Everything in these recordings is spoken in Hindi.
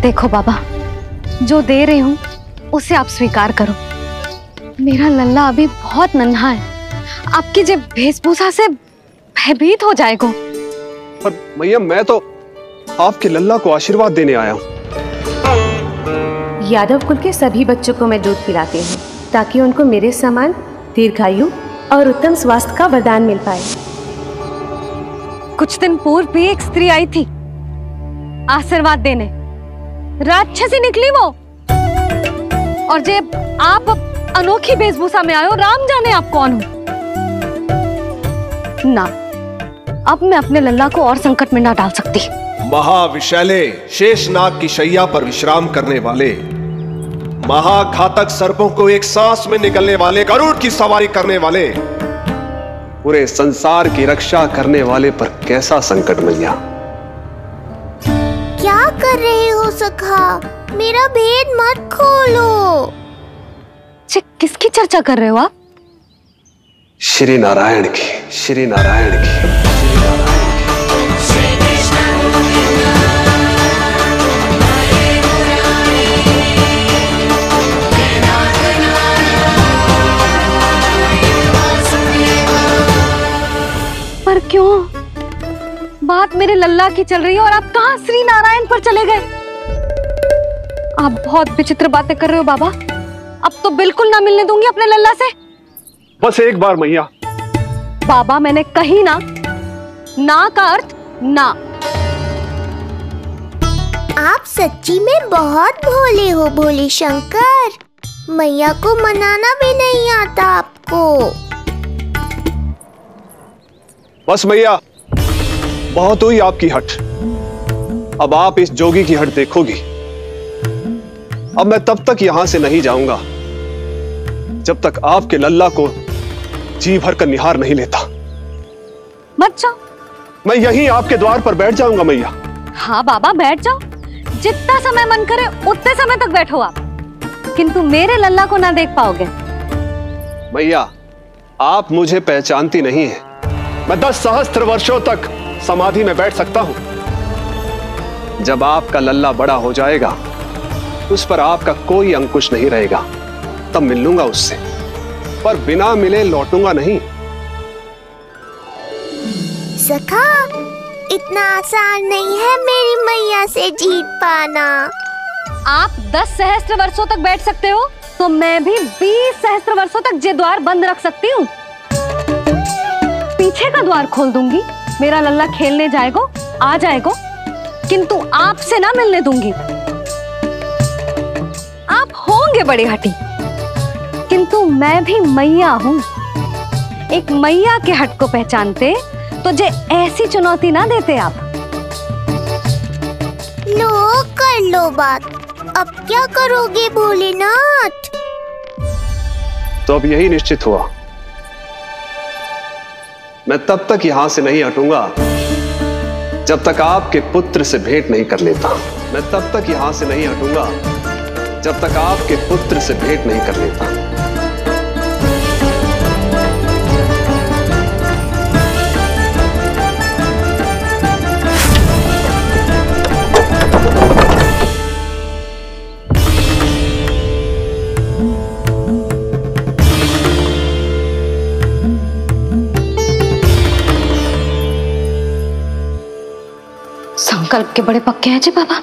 देखो बाबा, जो दे रही हूँ उसे आप स्वीकार करो। मेरा लल्ला अभी बहुत नन्हा है, आपकी जे वेशभूषा से भयभीत हो जाएगा। पर मैया, मैं तो आपके लल्ला को आशीर्वाद देने आया हूँ। यादव कुल के सभी बच्चों को मैं दूध पिलाती हूँ ताकि उनको मेरे समान दीर्घायु और उत्तम स्वास्थ्य का वरदान मिल पाए। कुछ दिन पूर्व भी एक स्त्री आई थी आशीर्वाद देने, राक्षसी निकली वो। और जब आप अनोखी वेशभूषा में आए हो, राम जाने आप कौन हो। ना, अब मैं अपने लल्ला को और संकट में ना डाल सकती। महाविशैले शेषनाग की शैया पर विश्राम करने वाले, महाघातक सर्पों को एक सांस में निकलने वाले, गरुड़ की सवारी करने वाले, पूरे संसार की रक्षा करने वाले पर कैसा संकट मैया। क्या कर रहे हो सखा? मेरा भेद मत खोलो। किसकी चर्चा कर रहे हो आप? श्री नारायण की, श्री नारायण की। पर क्यों? बात मेरे लल्ला की चल रही है और आप कहाँ श्री नारायण पर चले गए? आप बहुत विचित्र बातें कर रहे हो बाबा। अब तो बिल्कुल ना मिलने दूंगी अपने लल्ला से। बस एक बार मैया। बाबा, मैंने कही ना, ना का अर्थ ना। आप सच्ची में बहुत भोले हो भोले शंकर। मैया को मनाना भी नहीं आता आपको। बस मैया, बहुत हुई आपकी हट। अब आप इस जोगी की हट देखोगी। अब मैं तब तक यहां से नहीं जाऊंगा जब तक आपके लल्ला को जी भर कर निहार नहीं लेता। मत जाओ। मैं यहीं आपके द्वार पर बैठ जाऊंगा मैया। हाँ बाबा, बैठ जाओ। जितना समय मन करे उतने समय तक बैठो आप, किंतु मेरे लल्ला को ना देख पाओगे। मैया, आप मुझे पहचानती नहीं है। मैं 10 सहस्त्र वर्षों तक समाधि में बैठ सकता हूं। जब आपका लल्ला बड़ा हो जाएगा, उस पर आपका कोई अंकुश नहीं रहेगा, तब मिल लूंगा उससे, पर बिना मिले लौटूंगा नहीं। सखा, इतना आसान नहीं है मेरी मैया से जीत पाना। आप 10 सहस्त्र वर्षों तक बैठ सकते हो, तो मैं भी 20 सहस्त्र वर्षों तक ये द्वार बंद रख सकती हूँ। पीछे का द्वार खोल दूंगी, मेरा लल्ला खेलने जाएगा, आ जाएगा, किंतु आपसे ना मिलने दूंगी। आप होंगे बड़ी हठी, किंतु मैं भी मैया हूँ। एक मैया के हट को पहचानते तो जे ऐसी चुनौती ना देते आप। लो, कर लो बात। अब क्या करोगे भोलेनाथ? तो अब यही निश्चित हुआ, मैं तब तक यहां से नहीं हटूंगा जब तक आपके पुत्र से भेंट नहीं कर लेता। मैं तब तक यहां से नहीं हटूंगा जब तक आपके पुत्र से भेंट नहीं कर लेता। संकल्प के बड़े पक्के हैं जी बाबा।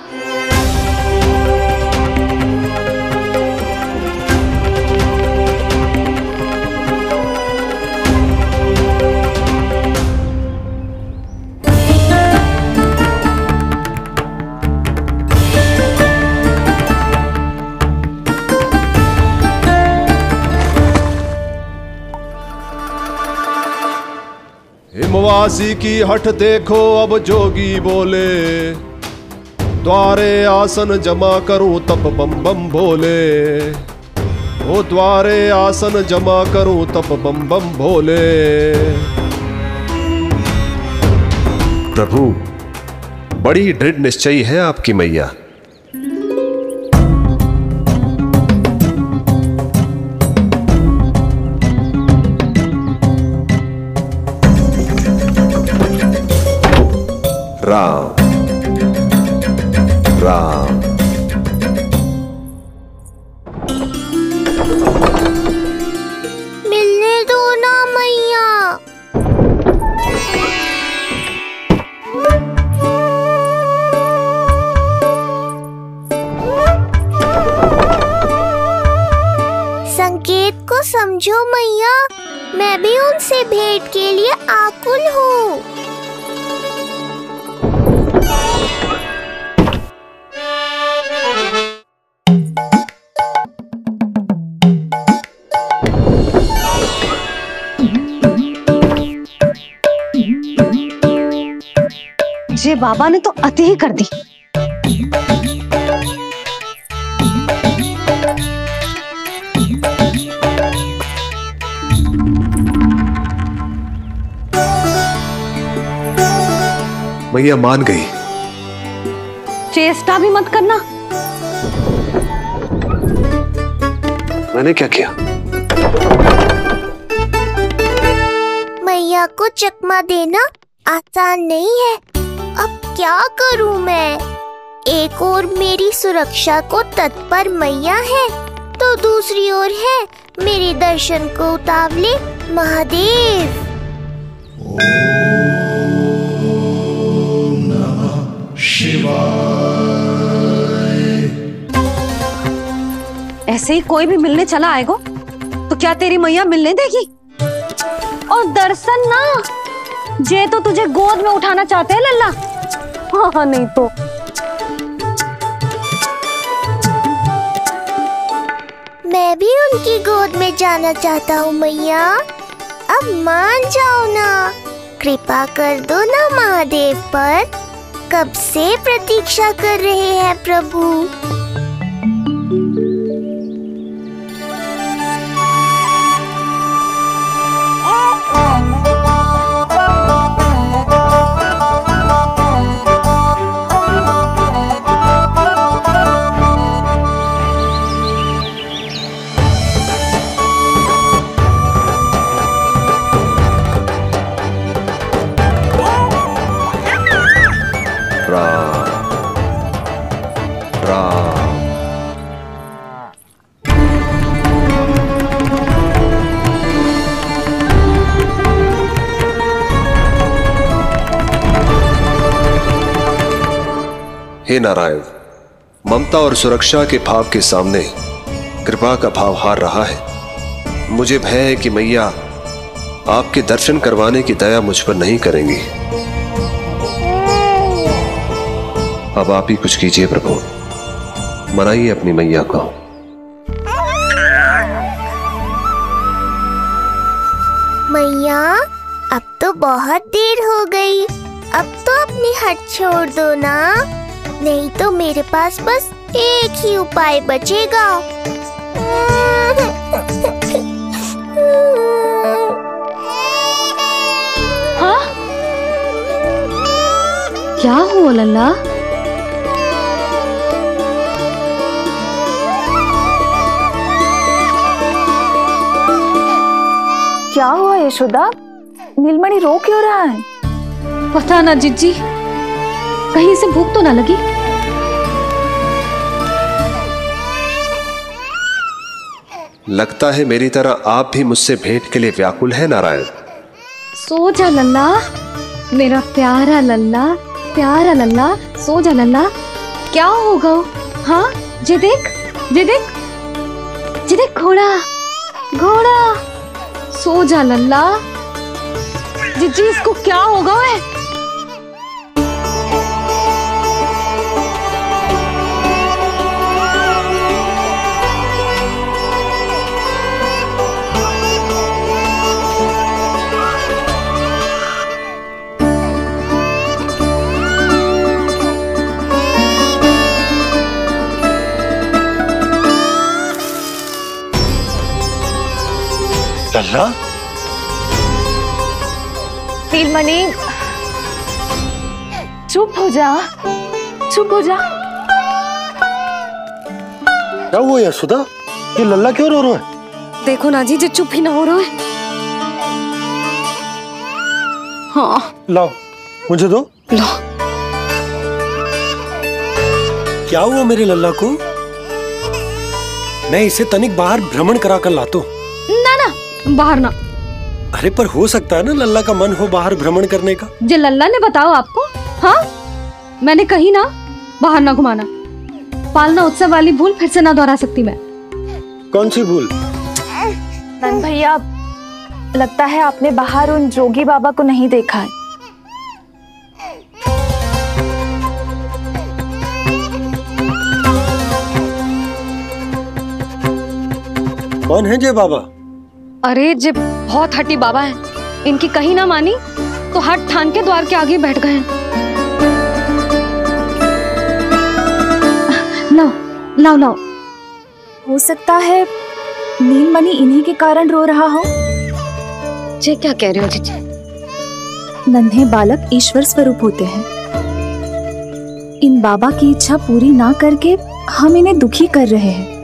हिमवासी की हठ देखो अब जोगी बोले, द्वारे आसन जमा करूं तब बम बम भोले। ओ द्वारे आसन जमा करूं तब बम बम भोले। प्रभु, बड़ी दृढ़ निश्चयी है आपकी मैया। राम राम समझो मैया, मैं भी उनसे भेंट के लिए आकुल हूँ। जे बाबा ने तो अति ही कर दी। मैया मान गई। चेष्टा भी मत करना। मैंने क्या किया? मैया को चकमा देना आसान नहीं है। अब क्या करूं मैं? एक ओर मेरी सुरक्षा को तत्पर मैया है, तो दूसरी ओर है मेरे दर्शन को उतावले महादेव। ऐसे ही कोई भी मिलने चला आएगा तो क्या तेरी मैया मिलने देगी? और दर्शन ना, जे तो तुझे गोद में उठाना चाहते हैं लल्ला। हाँ नहीं तो मैं भी उनकी गोद में जाना चाहता हूँ मैया। अब मान जाओ ना, कृपा कर दो ना महादेव पर। कब से प्रतीक्षा कर रहे हैं प्रभु। हे नारायण, ममता और सुरक्षा के भाव के सामने कृपा का भाव हार रहा है। मुझे भय है कि मैया आपके दर्शन करवाने की दया मुझ पर नहीं करेंगी। अब आप ही कुछ कीजिए प्रभु, मनाइए अपनी मैया को। मैया, अब तो बहुत देर हो गई। अब तो अपनी हट छोड़ दो ना, नहीं तो मेरे पास बस एक ही उपाय बचेगा। हाँ? क्या हुआ लल्ला? क्या हुआ यशोदा? नीलमणि रो क्यों रहा है? पता ना जीजी, कहीं से भूख तो ना लगी। लगता है मेरी तरह आप भी मुझसे भेंट के लिए व्याकुल है नारायण। सो जा लल्ला, मेरा प्यारा लल्ला, प्यारा लल्ला, सो जा लल्ला। क्या होगा? हाँ, जे देख, जे देख, जे देख, घोड़ा, घोड़ा। सो जा लल्ला। जीजी, इसको क्या होगा? है लल्ला? नीलमणि, चुप हो जा, चुप हो जा। क्या हुआ यशोदा? ये लल्ला क्यों रो रहा है? देखो ना जी, जे चुप ही ना हो रहा है। हाँ, लाओ, मुझे दो। लो। क्या हुआ मेरे लल्ला को? मैं इसे तनिक बाहर भ्रमण करा कर लाता हूँ। ना ना, बाहर ना। अरे पर हो सकता है ना लल्ला का मन हो बाहर भ्रमण करने का। जे लल्ला ने बताओ आपको? हाँ, मैंने कही ना बाहर ना घुमाना। पालना उत्सव वाली भूल फिर से ना दोहरा सकती मैं। कौन सी भूल? नंद भैया, लगता है आपने बाहर उन जोगी बाबा को नहीं देखा है। कौन है जय बाबा? अरे जे बहुत हट्टी बाबा है, इनकी कहीं ना मानी तो हट ठान के द्वार के आगे बैठ गए हैं। लाओ लाओ। हो सकता है नीलमणि इन्हीं के कारण रो रहा हो। जे क्या कह रहे हो जीजी? नन्हे बालक ईश्वर स्वरूप होते हैं। इन बाबा की इच्छा पूरी ना करके हम इन्हें दुखी कर रहे हैं।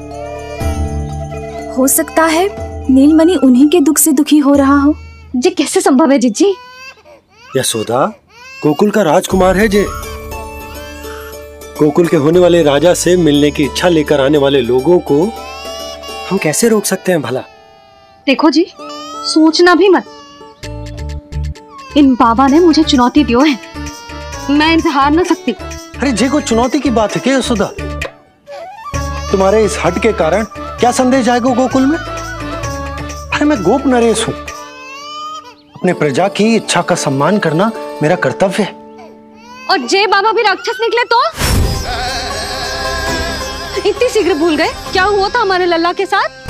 हो सकता है नीलमणि उन्हीं के दुख से दुखी हो रहा हो। जे कैसे संभव है जीजी? यशोदा, गोकुल का राजकुमार है जे। गोकुल के होने वाले राजा से मिलने की इच्छा लेकर आने वाले लोगों को हम कैसे रोक सकते हैं भला? देखो जी, सोचना भी मत। इन बाबा ने मुझे चुनौती दियो है, मैं इनसे हार ना सकती। अरे जे को चुनौती की बात है क्या यशोदा? तुम्हारे इस हट के कारण क्या संदेश जाएगा गोकुल में? अरे मैं गोप नरेश हूं, अपने प्रजा की इच्छा का सम्मान करना मेरा कर्तव्य है। और जे बाबा भी राक्षस निकले तो? इतनी शीघ्र भूल गए क्या हुआ था हमारे लल्ला के साथ?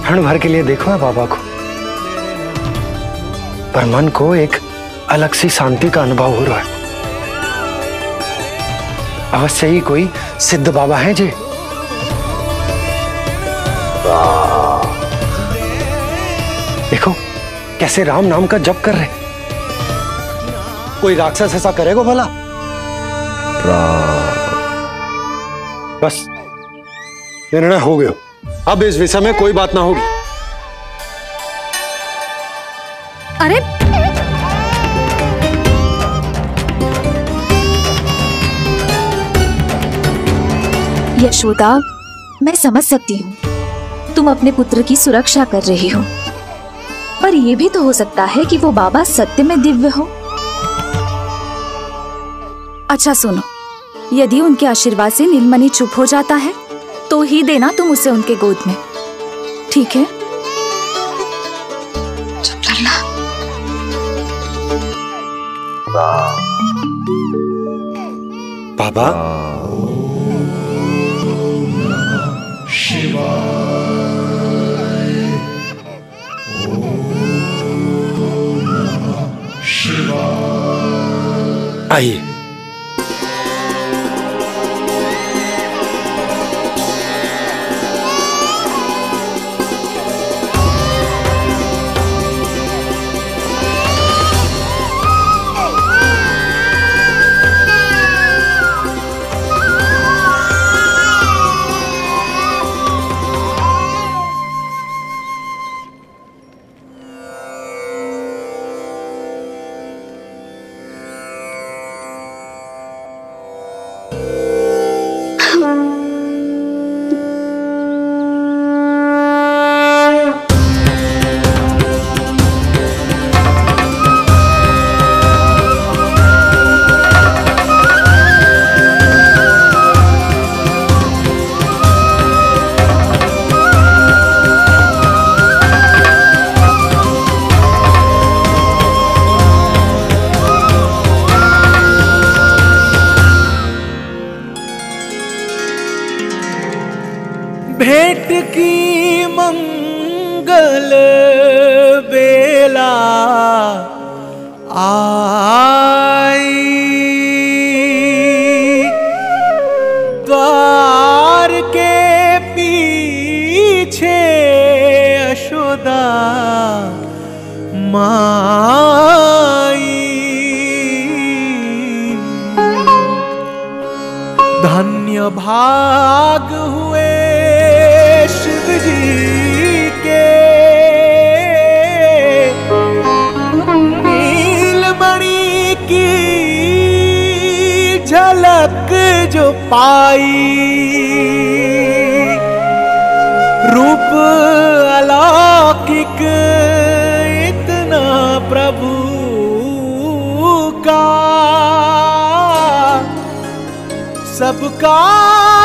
क्षण भर के लिए देखो है बाबा को, पर मन को एक अलग सी शांति का अनुभव हो रहा है। अवश्य ही कोई सिद्ध बाबा हैं जी। देखो कैसे राम नाम का जप कर रहे। कोई राक्षस ऐसा करेगा भला? बस निर्णय हो गया, अब इस विषय में कोई बात ना होगी। अरे यशोदा, मैं समझ सकती हूँ तुम अपने पुत्र की सुरक्षा कर रही हो, पर यह भी तो हो सकता है कि वो बाबा सत्य में दिव्य हो। अच्छा सुनो, यदि उनके आशीर्वाद से नीलमणि चुप हो जाता है तो ही देना तुम उसे उनके गोद में, ठीक है? चुप लल्ला। बाबा, आइए। भेंट की मंगल बेला आई, द्वार के पीछे यशोदा माई। धन्य भाग हुए शिव जी के, नीलमणि की झलक जो पाई, रूप अलौकिक इतना प्रभु का, सबका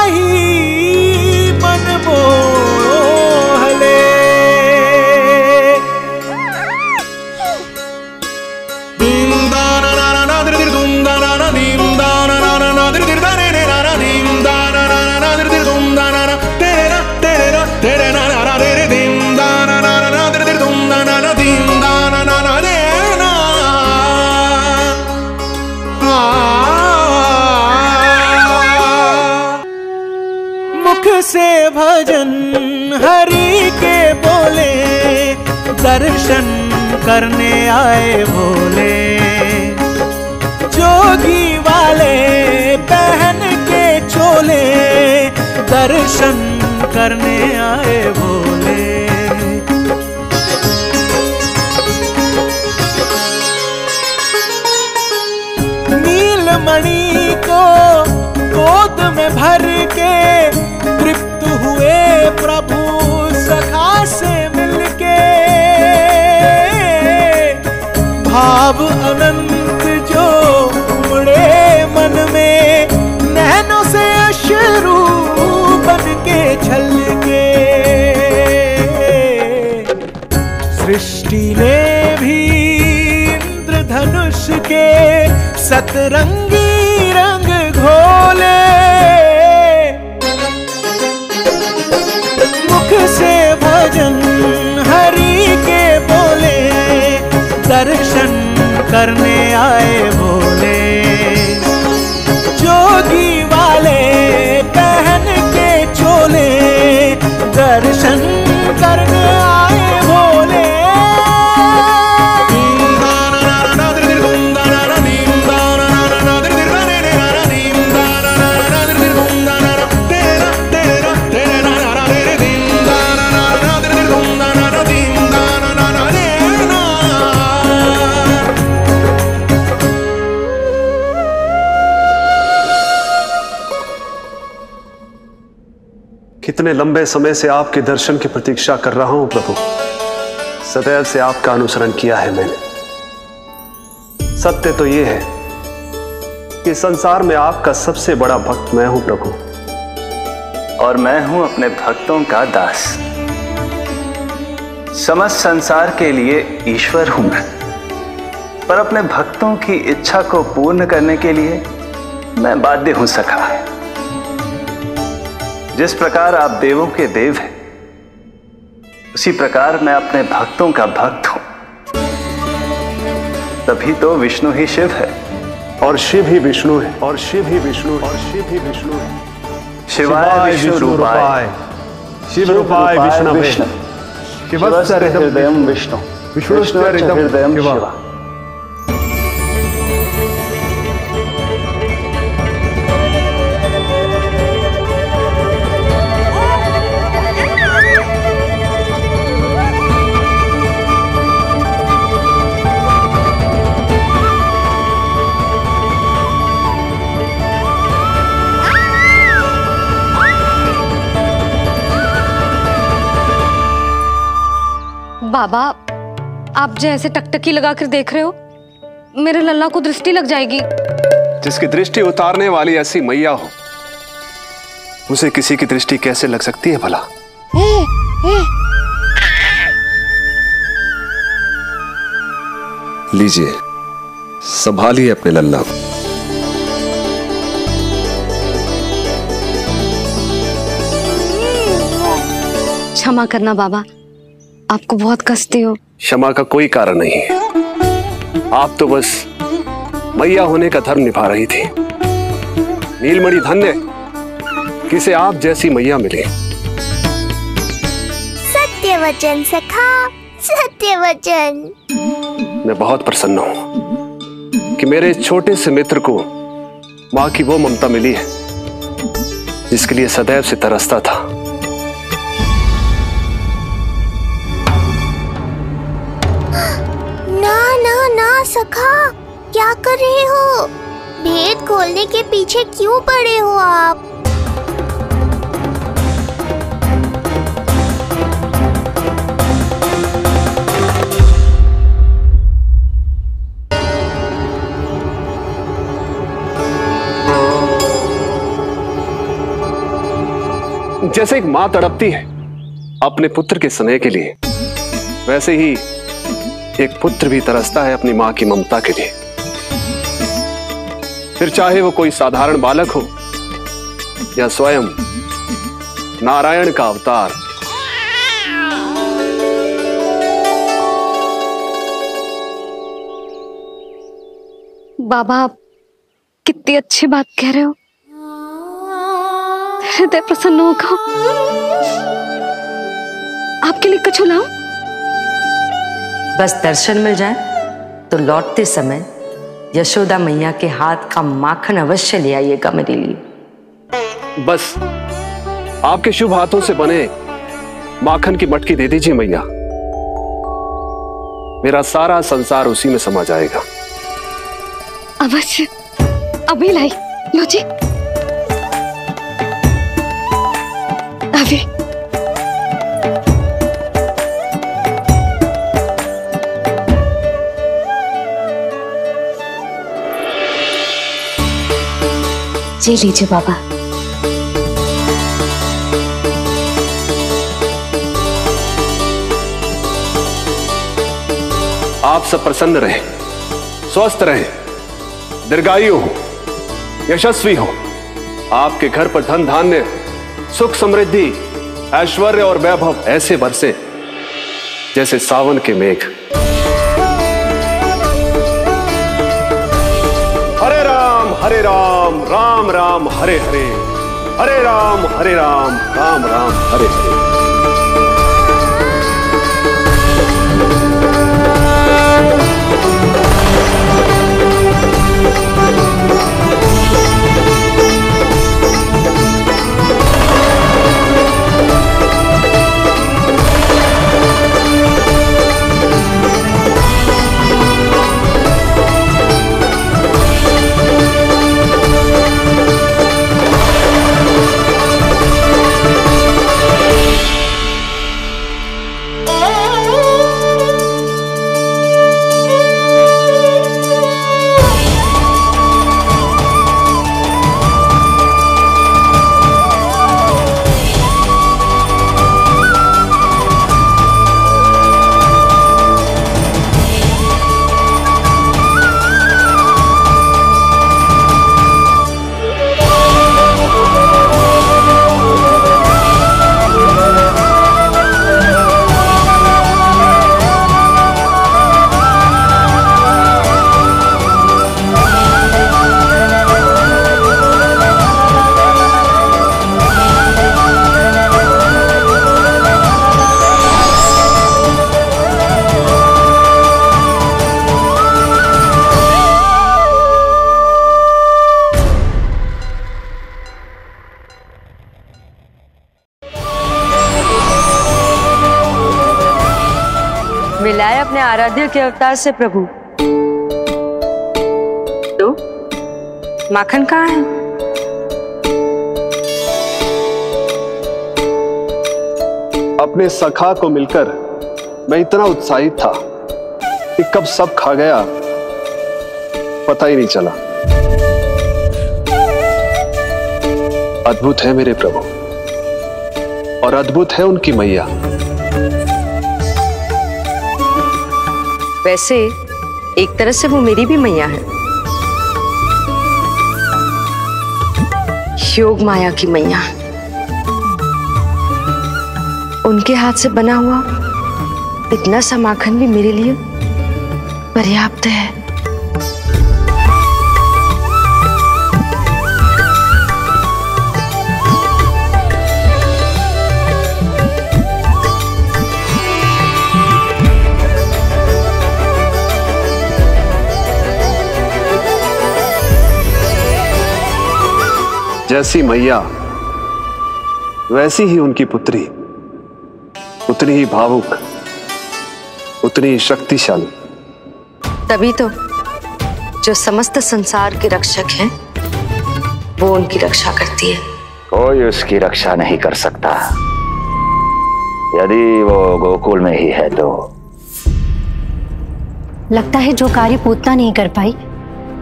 ही मन मोह ले। मुख से भजन हरि के बोले, दर्शन करने आए भोले। जोगी वाले पहन के चोले, दर्शन करने आए भोले। नीलमणि को गोद में भर के तृप्त हुए प्रभु सखा से मिलके। भाव अनंत जो उमड़े मन में, नैनों से अश्रु बन के छलके। सृष्टि ने भी इंद्रधनुष के सतरंगी रंग घोले। मुख से भजन हरि के बोले, दर्शन करने आए भोले। जोगी वाले पहन के चोले, दर्शन करने आए भोले। कितने लंबे समय से आपके दर्शन की प्रतीक्षा कर रहा हूं प्रभु। सदैव से आपका अनुसरण किया है मैंने। सत्य तो यह है कि संसार में आपका सबसे बड़ा भक्त मैं हूं प्रभु, और मैं हूं अपने भक्तों का दास। समस्त संसार के लिए ईश्वर हूं मैं, पर अपने भक्तों की इच्छा को पूर्ण करने के लिए मैं बाध्य हूं सखा। जिस प्रकार आप देवों के देव हैं, उसी प्रकार मैं अपने भक्तों का भक्त हूं। तभी तो विष्णु ही शिव है, और शिव ही विष्णु है, और शिव ही विष्णु है, और शिव ही विष्णु है। शिवाय विष्णु रूपाय, शिव रूपाय विष्णवे, शिवस्य हृदयं विष्णु, विष्णुश्च हृदयं शिव। बाबा, आप जो ऐसे टकटकी लगाकर देख रहे हो, मेरे लल्ला को दृष्टि लग जाएगी। जिसकी दृष्टि उतारने वाली ऐसी मैया हो, उसे किसी की दृष्टि कैसे लग सकती है भला? लीजिए, संभालिए अपने लल्ला को। क्षमा करना बाबा, आपको बहुत कष्ट हो। क्षमा का कोई कारण नहीं है। आप तो बस मैया होने का धर्म निभा रही थी। नीलमणि धन्य किसे आप जैसी मैया मिले। सत्य वचन सखा, सत्य वचन। मैं बहुत प्रसन्न हूं कि मेरे इस छोटे से मित्र को मां की वो ममता मिली है जिसके लिए सदैव से तरसता था। ना ना ना सखा, क्या कर रहे हो? भेद खोलने के पीछे क्यों पड़े हो आप? जैसे एक मां तड़पती है अपने पुत्र के स्नेह के लिए, वैसे ही एक पुत्र भी तरसता है अपनी मां की ममता के लिए। फिर चाहे वो कोई साधारण बालक हो या स्वयं नारायण का अवतार। बाबा, आप कितनी अच्छी बात कह रहे हो। हृदय प्रसन्न होगा। आपके लिए कुछ लाऊं? बस दर्शन मिल जाए तो लौटते समय यशोदा मैया के हाथ का माखन अवश्य ले आइएगा मेरे लिए। बस आपके शुभ हाथों से बने माखन की मटकी दे दीजिए मैया, मेरा सारा संसार उसी में समा जाएगा। अवश्य, अभी लाई। लो जी, अभी। जी लीजिए बाबा। आप सब प्रसन्न रहें, स्वस्थ रहें, दीर्घायु हो, यशस्वी हो। आपके घर पर धन धान्य, सुख समृद्धि, ऐश्वर्य और वैभव ऐसे बरसे जैसे सावन के मेघ। हरे राम राम राम हरे हरे, हरे राम राम राम हरे हरे। मिलाए अपने आराध्य के अवतार से प्रभु। तो माखन कहाँ है? अपने सखा को मिलकर मैं इतना उत्साहित था कि कब सब खा गया पता ही नहीं चला। अद्भुत है मेरे प्रभु, और अद्भुत है उनकी मैया। वैसे एक तरह से वो मेरी भी मैया है, योग माया की मैया। उनके हाथ से बना हुआ इतना सा माखन भी मेरे लिए पर्याप्त है। जैसी मैया वैसी ही उनकी पुत्री, उतनी ही भावुक, उतनी ही शक्तिशाली। तभी तो जो समस्त संसार के रक्षक हैं, वो उनकी रक्षा करती है। कोई उसकी रक्षा नहीं कर सकता। यदि वो गोकुल में ही है तो। लगता है जो कार्य पूतना नहीं कर पाई,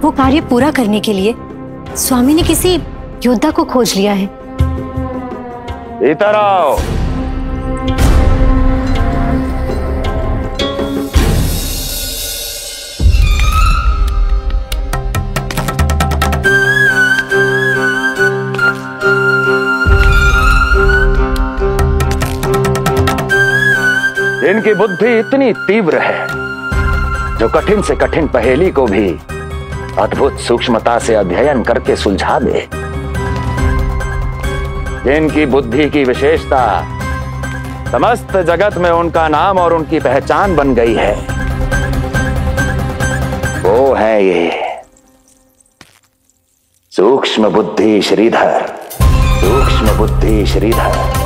वो कार्य पूरा करने के लिए स्वामी ने किसी योद्धा को खोज लिया है। इधर आओ। इनकी बुद्धि इतनी तीव्र है जो कठिन से कठिन पहेली को भी अद्भुत सूक्ष्मता से अध्ययन करके सुलझा दे। इनकी बुद्धि की विशेषता समस्त जगत में उनका नाम और उनकी पहचान बन गई है। वो है ये सूक्ष्म बुद्धि श्रीधर। सूक्ष्म बुद्धि श्रीधर।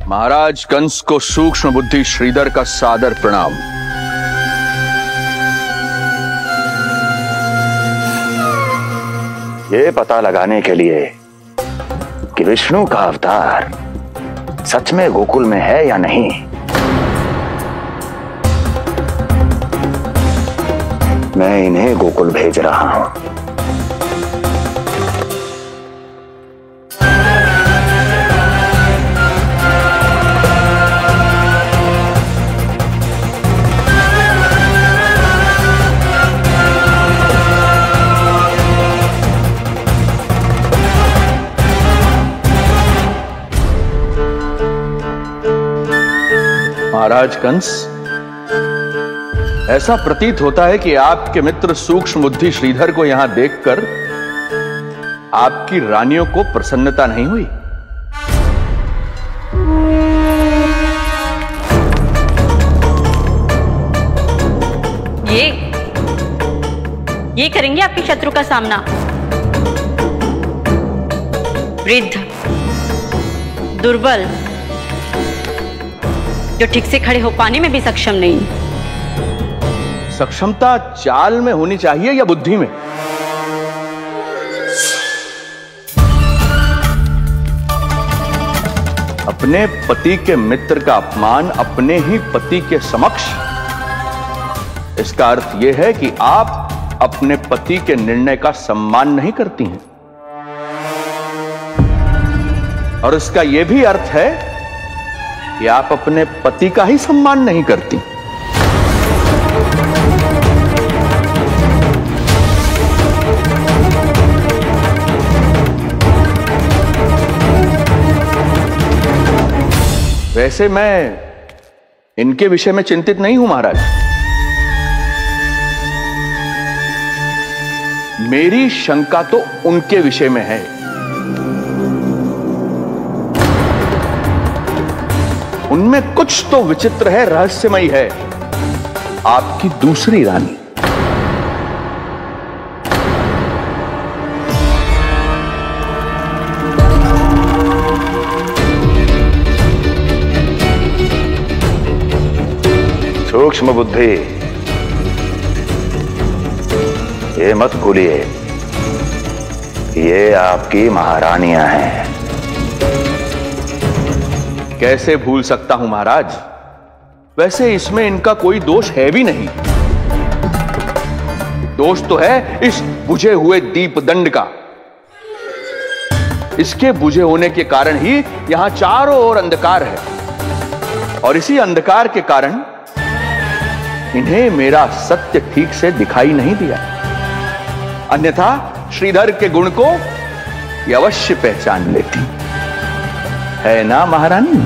महाराज कंस को सूक्ष्म बुद्धि श्रीधर का सादर प्रणाम। ये पता लगाने के लिए कि विष्णु का अवतार सच में गोकुल में है या नहीं, मैं इन्हें गोकुल भेज रहा हूं। महाराज कंस, ऐसा प्रतीत होता है कि आपके मित्र सूक्ष्म बुद्धि श्रीधर को यहां देखकर आपकी रानियों को प्रसन्नता नहीं हुई। ये करेंगे आपके शत्रु का सामना। वृद्ध, दुर्बल, जो ठीक से खड़े हो पाने में भी सक्षम नहीं। सक्षमता चाल में होनी चाहिए या बुद्धि में? अपने पति के मित्र का अपमान अपने ही पति के समक्ष, इसका अर्थ यह है कि आप अपने पति के निर्णय का सम्मान नहीं करती हैं। और इसका यह भी अर्थ है कि आप अपने पति का ही सम्मान नहीं करती। वैसे मैं इनके विषय में चिंतित नहीं हूं महाराज। मेरी शंका तो उनके विषय में है। उनमें कुछ तो विचित्र है, रहस्यमयी है। आपकी दूसरी रानी। सूक्ष्म बुद्धि, ये मत भूलिए, ये आपकी महारानियां हैं। कैसे भूल सकता हूं महाराज? वैसे इसमें इनका कोई दोष है भी नहीं। दोष तो है इस बुझे हुए दीपदंड का। इसके बुझे होने के कारण ही यहां चारों ओर अंधकार है, और इसी अंधकार के कारण इन्हें मेरा सत्य ठीक से दिखाई नहीं दिया। अन्यथा श्रीधर के गुण को ये अवश्य पहचान लेती, है ना महारानी?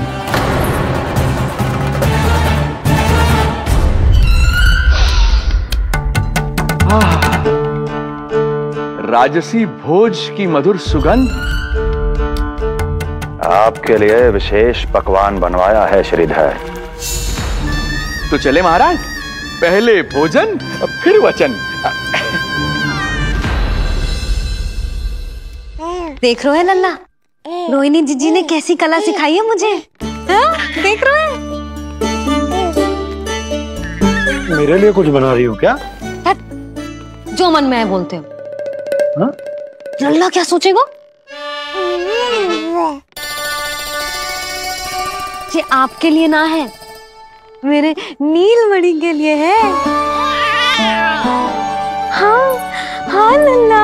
राजसी भोज की मधुर सुगंध आपके लिए विशेष पकवान बनवाया है श्रीधर। तो चले महाराज, पहले भोजन फिर वचन। देख रहे हैं लल्ला, रोहिणी जीजी ने कैसी कला सिखाई है मुझे। हाँ? देख रहे हैं? मेरे लिए कुछ बना रही हो क्या? जो मन में है बोलते हो। हाँ? लल्ला क्या सोचेगा? ये आपके लिए ना है, मेरे नीलमणि के लिए है। हाँ हाँ लल्ला।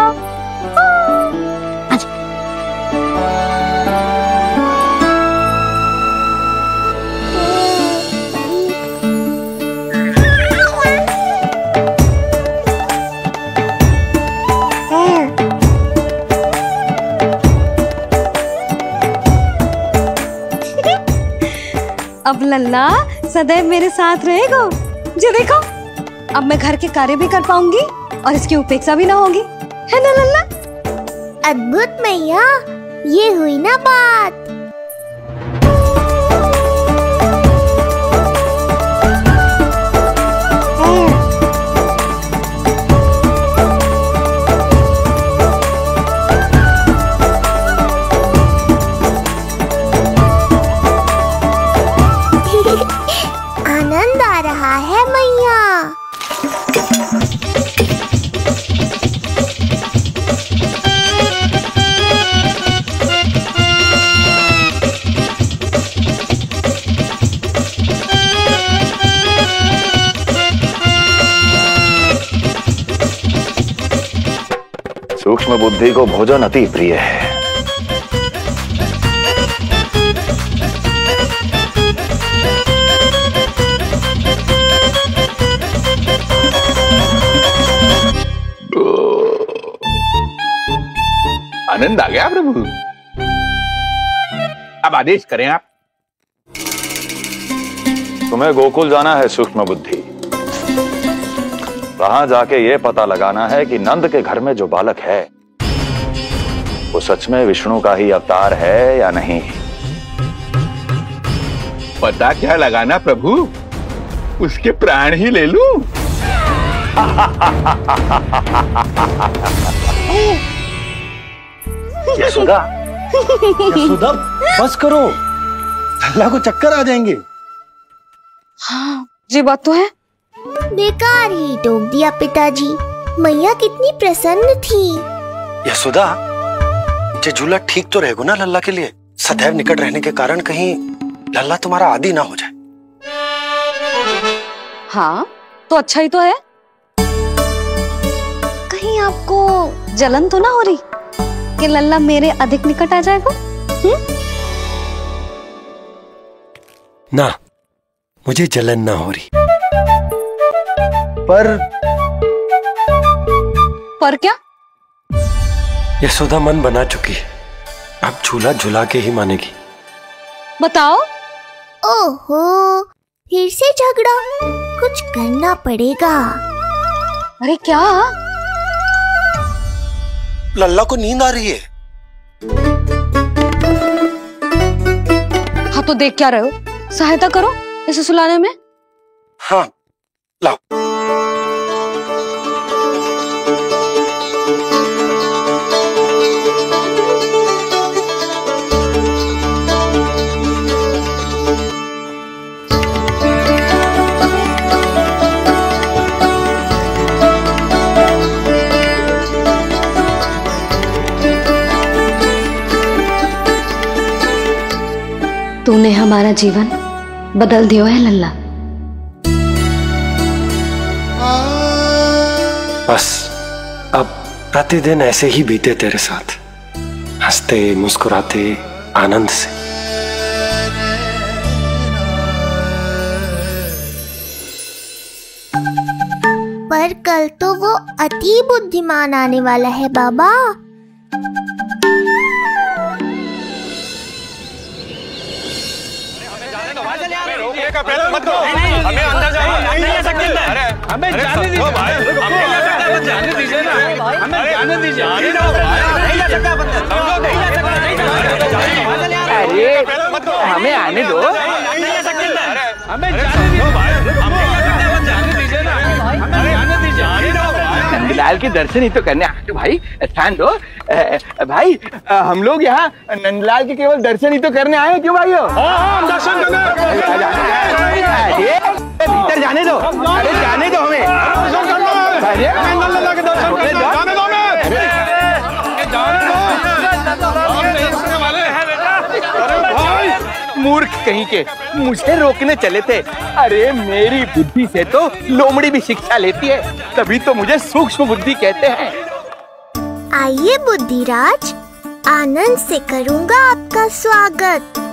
अब लल्ला सदैव मेरे साथ रहेगा। जो देखो, अब मैं घर के कार्य भी कर पाऊंगी और इसकी उपेक्षा भी ना होगी, है ना लल्ला? अद्भुत मैया, ये हुई ना बात। आनंद आ रहा है मैया। सूक्ष्म बुद्धि को भोजन अति प्रिय है। आनंद आ गया प्रभु। अब आदेश करें आप। तुम्हें गोकुल जाना है सूक्ष्म बुद्धि। वहां जाके ये पता लगाना है कि नंद के घर में जो बालक है वो सच में विष्णु का ही अवतार है या नहीं। पता क्या लगाना प्रभु, उसके प्राण ही ले लूं। यशोदा, यशोदा बस करो, लल्ला को चक्कर आ जाएंगे। हाँ ये बात तो है। बेकार ही टोक दिया पिताजी। मैया कितनी प्रसन्न थी। यशोदा, ये झूला ठीक तो रहेगा ना लल्ला के लिए? सदैव निकट रहने के कारण कहीं लल्ला तुम्हारा आदी ना हो जाए। हाँ तो अच्छा ही तो है। कहीं आपको जलन तो ना हो रही कि लल्ला मेरे अधिक निकट आ जाएगा? ना, मुझे जलन ना हो रही। पर क्या? यशोदा मन बना चुकी है, अब झूला झूला के ही मानेगी। बताओ। ओहो, फिर से झगड़ा। कुछ करना पड़ेगा। अरे क्या? लल्ला को नींद आ रही है। हाँ तो देख क्या रहे हो, सहायता करो इसे सुलाने में। हाँ लाओ। तूने हमारा जीवन बदल दिया है लल्ला। बस अब प्रतिदिन ऐसे ही बीते तेरे साथ, हंसते मुस्कुराते आनंद से। पर कल तो वो अति बुद्धिमान आने वाला है बाबा। मत दो, हमें अंदर नहीं ले सकते, हमें जाने दीजिए, जाने दीजिए ना, हमें जाने दीजिए, नहीं ले सकता बंदा, अरे हमें आने दो, नहीं ले सकते, हमें जाने दीजिए ना, हमें जाने दीजिए। नंदलाल के दर्शन ही तो करने आए थे भाई, स्थान दो भाई। हम लोग यहाँ नंदलाल के केवल दर्शन ही तो करने आए हैं, क्यों भाई? हम दर्शन करने, भीतर जाने दो, अरे जाने दो हमें, नंदलाल के दर्शन जाने दो हमें। मूर्ख कहीं के, मुझे रोकने चले थे। अरे मेरी बुद्धि से तो लोमड़ी भी शिक्षा लेती है, तभी तो मुझे सूक्ष्म बुद्धि कहते हैं। आइए बुद्धिराज, आनंद से करूंगा आपका स्वागत।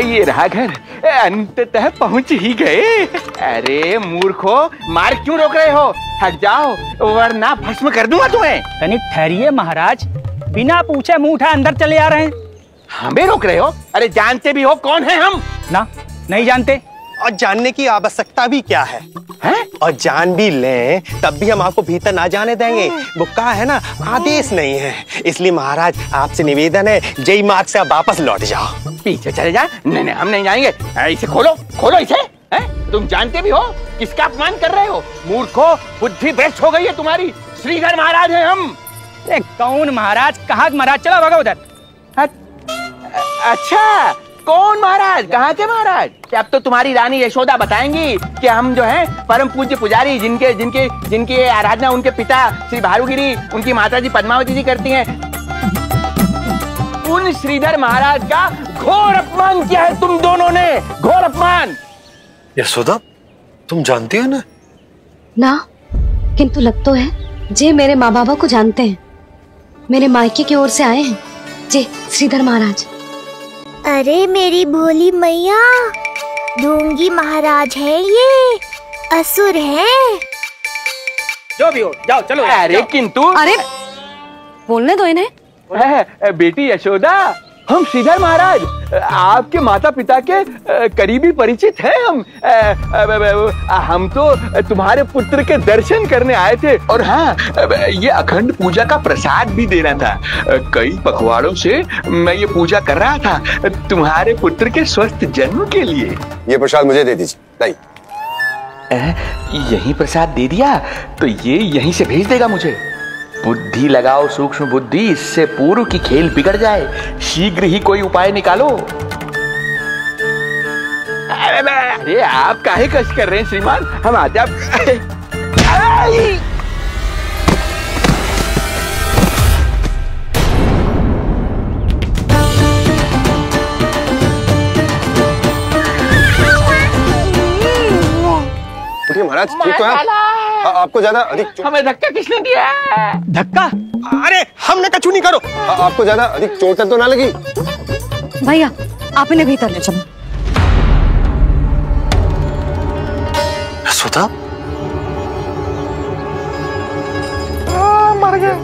ये रहा घर, अंततः पहुंच ही गए। अरे मूर्खो, मार क्यों रोक रहे हो? हट जाओ वरना भस्म कर दूंगा तुम्हें। तनिक ठहरिए महाराज, बिना पूछे मुंह उठा अंदर चले आ रहे हैं। हमें रोक रहे हो? अरे जानते भी हो कौन है हम? ना, नहीं जानते। और जानने की आवश्यकता भी क्या है? और जान भी लें तब भी हम आपको भीतर ना जाने देंगे। वो कहा है ना, आदेश नहीं है। इसलिए महाराज आपसे निवेदन है, जय मार्ग से आप वापस लौट जाओ। पीछे चले जा। नहीं नहीं, हम नहीं जाएंगे। इसे खोलो, खोलो इसे। तुम जानते भी हो किसका अपमान कर रहे हो? मूर्खो, बुद्धि भ्रष्ट हो गई है तुम्हारी। श्रीधर महाराज हैं हम। कौन महाराज? कहाँ महाराज? चला भागा उधर। अच्छा, कौन महाराज? कहाँ के महाराज? अब तो तुम्हारी रानी यशोदा बताएंगी कि हम जो है परम पूज्य पुजारी, जिनके जिनके जिनकी आराधना उनके पिता श्री भारुगिरी, उनकी माताजी पद्मावती जी करती हैं, उन श्रीधर महाराज का घोर अपमान किया है तुम दोनों ने। घोर अपमान। यशोदा, तुम जानती हो ना? ना, किंतु लग तो है जे मेरे माँ बाबा को जानते हैं। मेरे मायके की ओर से आए हैं जे श्रीधर महाराज। अरे मेरी भोली मैया, ढोंगी महाराज है ये, असुर है। जो भी हो, जाओ चलो। अरे किंतु, अरे बोलने दो इन्हें। बेटी यशोदा, हम श्रीधर महाराज आपके माता पिता के करीबी परिचित हैं। हम तो तुम्हारे पुत्र के दर्शन करने आए थे। और हाँ, ये अखंड पूजा का प्रसाद भी देना था। कई पखवाड़ों से मैं ये पूजा कर रहा था तुम्हारे पुत्र के स्वस्थ जन्म के लिए। ये प्रसाद मुझे दे दीजिए। यही प्रसाद दे दिया तो ये यहीं से भेज देगा मुझे। बुद्धि लगाओ, सूक्ष्म बुद्धि, इससे पूर्व की खेल बिगड़ जाए। शीघ्र ही कोई उपाय निकालो। अरे आप काहे कष्ट कर रहे हैं श्रीमान? हम आते आप। महाराज ठीक तो है? आपको ज्यादा अधिक हमें धक्का किसने दिया? धक्का? अरे हमने कछु नहीं करो। आपको ज्यादा अधिक चोट तो ना लगी? भैया आप इन्हें भीतर ले चलो। यशोदा, मर गए।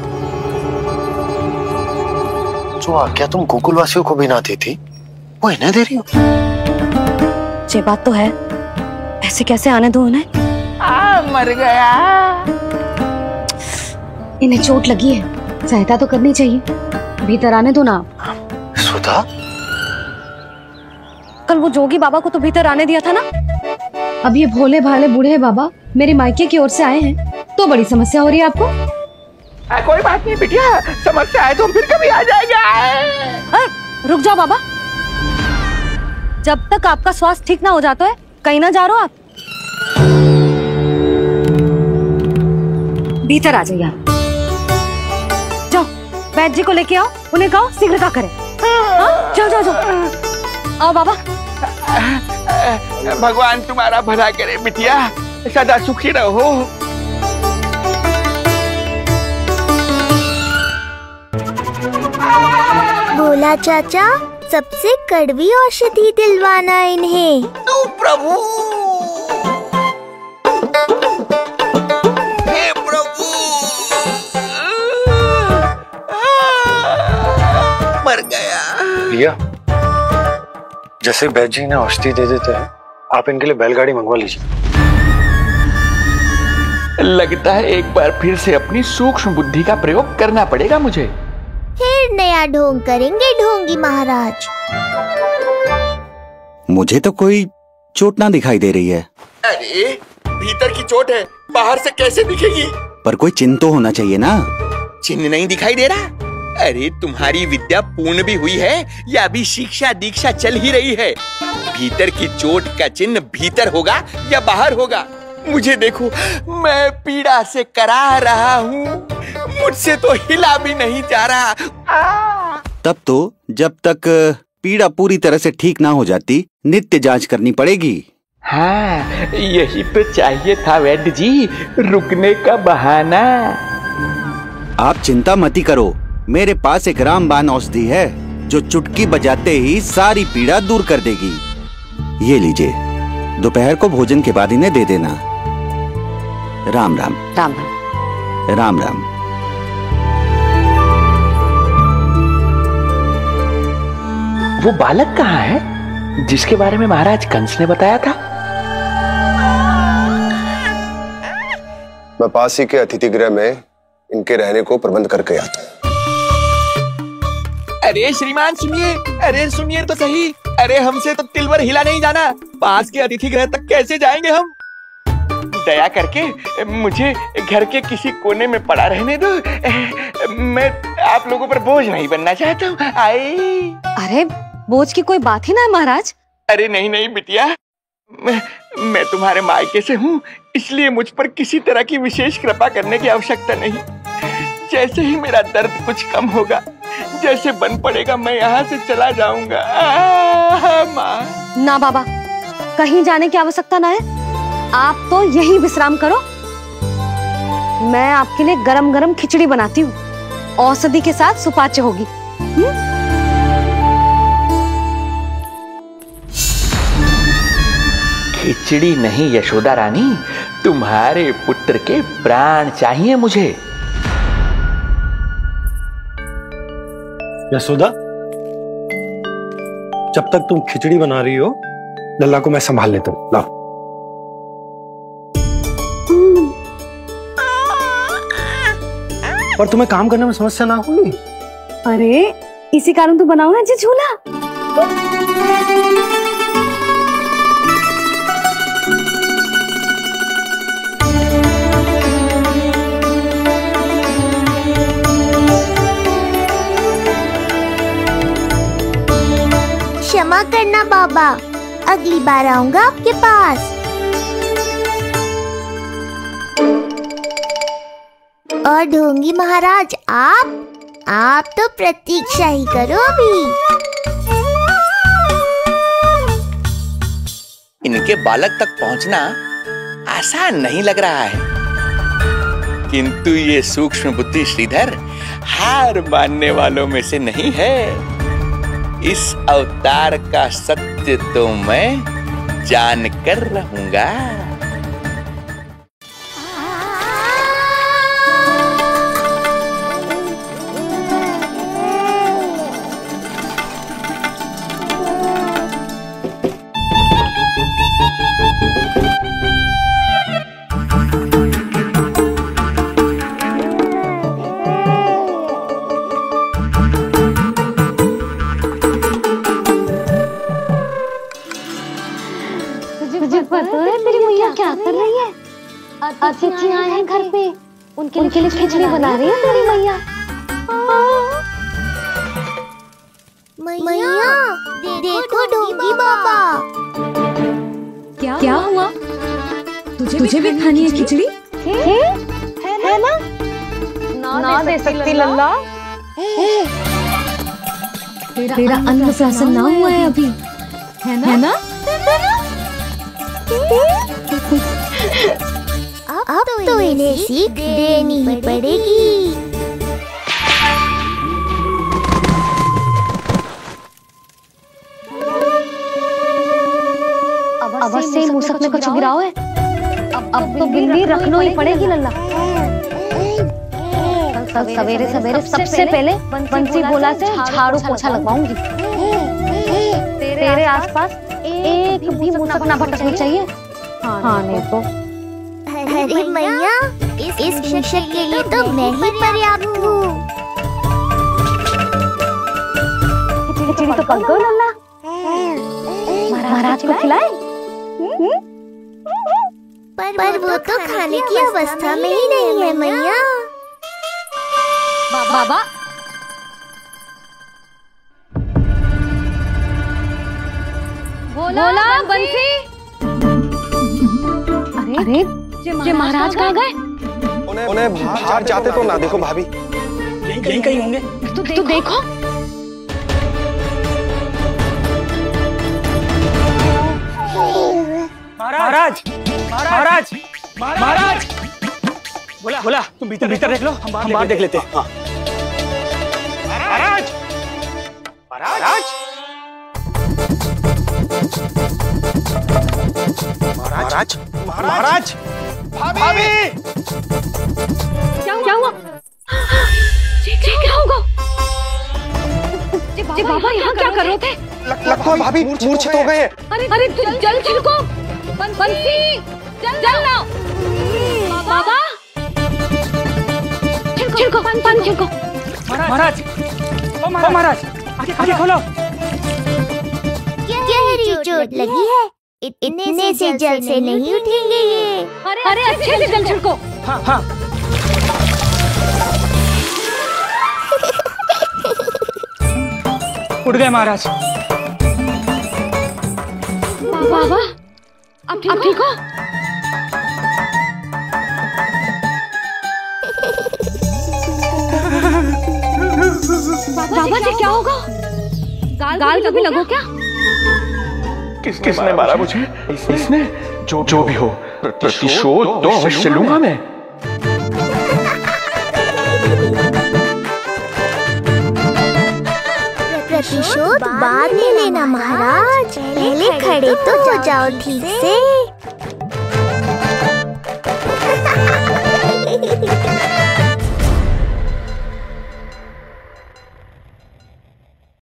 जो आज्ञा तुम गोकुलवासियों को भी ना दी थी, वो इन्हें दे रही हो? ये बात तो है, ऐसे कैसे आने दो उन्हें? मर गया। इन्हें चोट लगी है, सहायता तो करनी चाहिए। भीतर आने दो ना। सुधा, कल वो जोगी बाबा को तो भीतर आने दिया था ना। अब ये भोले भाले बूढ़े बाबा मेरे मायके की ओर से आए हैं, तो बड़ी समस्या हो रही है आपको। कोई बात नहीं बिटिया, समस्या है तो फिर कभी आ जाएगा। रुक जाओ बाबा, जब तक आपका स्वास्थ्य ठीक ना हो जाता है कहीं ना जा रहे हो आप। भीतर आ जाइए। जाओ वैद्य जी को लेके आओ, उन्हें कहो शीघ्रता करें। जाओ जाओ जाओ। आओ बाबा। भगवान तुम्हारा भला करे बिटिया, सदा सुखी रहो। भोला चाचा सबसे कड़वी औषधि दिलवाना इन्हें। प्रभु, हे प्रभु, मर गया। भैया, जैसे बैद जी ने औषधि दे देते हैं, आप इनके लिए बैलगाड़ी मंगवा लीजिए। लगता है एक बार फिर से अपनी सूक्ष्म बुद्धि का प्रयोग करना पड़ेगा मुझे। फिर नया ढोंग करेंगे ढोंगी महाराज। मुझे तो कोई चोट ना दिखाई दे रही है। अरे भीतर की चोट है, बाहर से कैसे दिखेगी? पर कोई चिन्ह तो होना चाहिए ना। चिन्ह नहीं दिखाई दे रहा? अरे तुम्हारी विद्या पूर्ण भी हुई है या अभी शिक्षा दीक्षा चल ही रही है? भीतर की चोट का चिन्ह भीतर होगा या बाहर होगा? मुझे देखो, मैं पीड़ा से करा रहा हूँ, मुझसे तो हिला भी नहीं जा रहा। तब तो जब तक पीड़ा पूरी तरह से ठीक ना हो जाती, नित्य जांच करनी पड़ेगी। हाँ, यही तो चाहिए था वैद्य जी, रुकने का बहाना। आप चिंता मती करो, मेरे पास एक रामबाण औषधि है जो चुटकी बजाते ही सारी पीड़ा दूर कर देगी। ये लीजिए, दोपहर को भोजन के बाद इन्हें दे देना। राम राम। राम राम। राम राम। वो बालक कहाँ है जिसके बारे में महाराज कंस ने बताया था? मैं पास ही के अतिथि गृह में इनके रहने को प्रबंध करके आता हूँ। अरे श्रीमान सुनिए, अरे सुनिए तो सही। अरे हमसे तो तिल भर हिला नहीं जाना, पास के अतिथि गृह तक कैसे जाएंगे हम? दया करके मुझे घर के किसी कोने में पड़ा रहने दो, मैं आप लोगों पर बोझ नहीं बनना चाहता हूँ। अरे बोझ की कोई बात ही ना है महाराज। अरे नहीं नहीं बिटिया, मैं तुम्हारे मायके से हूँ, इसलिए मुझ पर किसी तरह की विशेष कृपा करने की आवश्यकता नहीं। जैसे ही मेरा दर्द कुछ कम होगा, जैसे बन पड़ेगा, मैं यहाँ से चला जाऊंगा। माँ। ना बाबा, कहीं जाने की आवश्यकता ना है, आप तो यही विश्राम करो। मैं आपके लिए गरम गरम खिचड़ी बनाती हूँ, औषधि के साथ सुपाच्य होगी। खिचड़ी नहीं यशोदा रानी, तुम्हारे पुत्र के प्राण चाहिए मुझे। यशोदा, जब तक तुम खिचड़ी बना रही हो, लल्ला को मैं संभाल लेता हूँ। लाओ। पर तुम्हें काम करने में समस्या ना होगी? अरे इसी कारण तो बनाओ ना जी झूला। क्षमा करना बाबा, अगली बार आऊंगा आपके पास। और ढोंगी महाराज, आप तो प्रतीक्षा ही करो अभी। इनके बालक तक पहुंचना आसान नहीं लग रहा है, किंतु ये सूक्ष्म बुद्धि श्रीधर हार मानने वालों में से नहीं है। इस अवतार का सत्य तो मैं जान कर रहूंगा। पता है तेरी मैया क्या कर रही है? अतिथि आए हैं घर पे, उनके लिए खिचड़ी बना रही है तेरी मैया। मैया देखो ढोंगी बाबा। क्या हुआ? तुझे भी खानी है खिचड़ी? है ना? ना दे सकती लल्ला। तेरा अन्न प्राशन ना हुआ है अभी, है ना? अब तो इन्हें सीख देनी ही पड़ेगी। से ही मूसक में कुछ गिराओ है। अब तो बिल्ली रखना ही पड़ेगी लल्ला। कल सवेरे सवेरे सबसे पहले बंसी बोला से झाड़ू पोछा लगवाऊंगी। तेरे आसपास एक भी मूसक ना भटकनी चाहिए। हाँ नहीं तो। अरे मैया, इस मिशन के लिए तो मैं ही पर्याप्त हूँ। खिचड़ी तो पक गई लल्ला। महाराज को खिलाए? पर वो तो खाने की अवस्था में ही नहीं है मैया। बाबा बोला बंसी। अरे ये महाराज कहाँ गए? उन्हें बाहर जाते तो ना देखो भाभी। यहीं कहीं होंगे। तू देखो। महाराज महाराज महाराज। बोला तुम भीतर देख लो, हम बाहर देख लेते हैं। महाराज महाराज महाराज महाराज भाभी। क्या हुआ? क्या होगा? बाबा यहाँ क्या कर रहे थे? लगता है भाभी मूर्छित हो गए। अरे जल छिड़को। बंसी जल ना। बाबा छिड़को पानी छिड़को। महाराज ओ महाराज आगे खोलो। गहरी चोट लगी है, इतने से जल से नहीं उठेंगे ये। अरे अच्छे से जल छिड़को। हाँ। उठ गए महाराज। बाबा अब ठीक हो? बाबा जी क्या होगा? गाल कभी लगो क्या? किसने मारा मुझे? इसने? जो भी हो, प्रतिशोध तो अवश्य लूंगा मैं। प्रतिशोध बाद में लेना महाराज, पहले खड़े तो हो जाओ ठीक से।